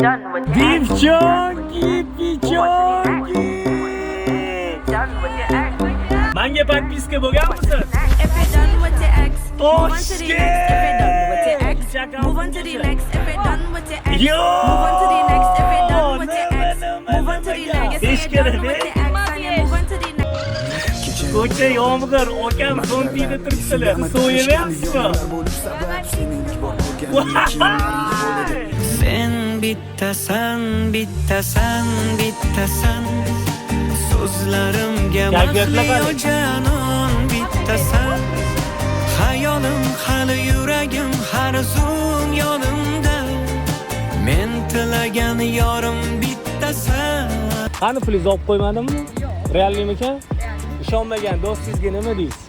Девчонки, печонки. Manga подписка bo'lganmisiz? Toshkent. Move on to the next if you're done with your ex. Move on to the next if you're done with your ex. Move on to the next if you're done with your ex. And you move on to the next. Ko'cha yomg'ir, okam zombida turibdilar. So'yayapsizmi? Sen bittasan, bittasan, bittasan. So'zlarimga mahliyo janon bittasan. Hayolim hali yuragim har zum yonimda. Men tilagan yorim bittasan. Qani pulingizni olib qo'ymadimmi? Realmi ekan? İshonmagan do'stingizga nima deysiz?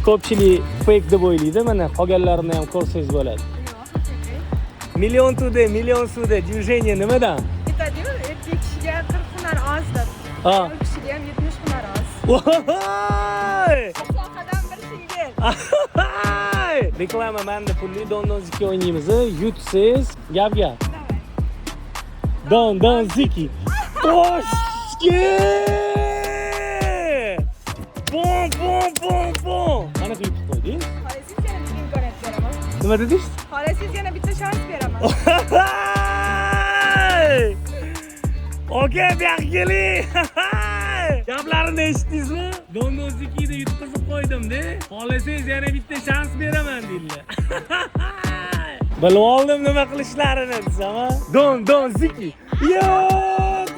Ko'pchilik fake deb o'ylaydi, mana qolganlarini ham ko'rsangiz bo'ladi. Million to'da, million suvda движение nimadan? Aytadiyu, erkak kishiga 40 hunar oz deb. Ha. Ayol kishiga ham 70 hunar oz. Voy! Sohadan bir singil. Reklama menda pulli don ziki o'ynaymiz. Yutsiz, gap. Don ziki. Toshkent! Bom. Qanaqa yutib qo'ydingiz? Xohlasangiz yana bitta imkoniyat beraman. Nima dedingiz? Xohlasangiz yana bitta shans beraman. Oka, bu yoqqa keling. Gaplarini eshitdingizmi? Dondozikida yutqizib qo'ydim-da. Xohlasangiz yana bitta shans beraman dedilar. Bilib oldim nima qilishlarini desam-a. Dondoziki. Yo,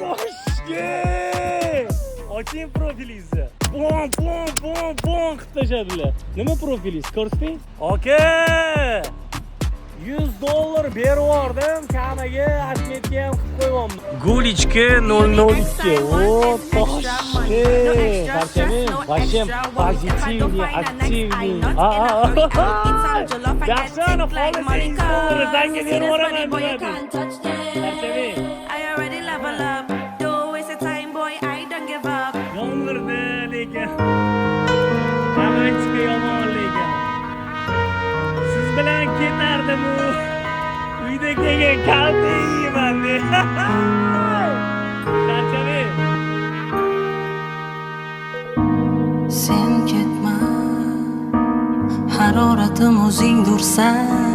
Toshkent! Oching profilingizni. Bom qilib tashadilar. Nima profilingiz? Ko'rsating. Oka! $100 berib yubordim, kamiga atmetga ham qilib qo'yibman. Gulichka 002. O, Toshkent. Qarsamang, vasham pozitivniy, aktivniy. Yaxshi, ana xohlasangiz $100 berib yuboraman dedim. Qarsamang. Yomg'irda lekin romantika yomon lekin. Siz bilan ketardim u. Uyda kelgan kalta yeyman deb. Charchamayman. Sen ketma, haroratim o'zingdursan.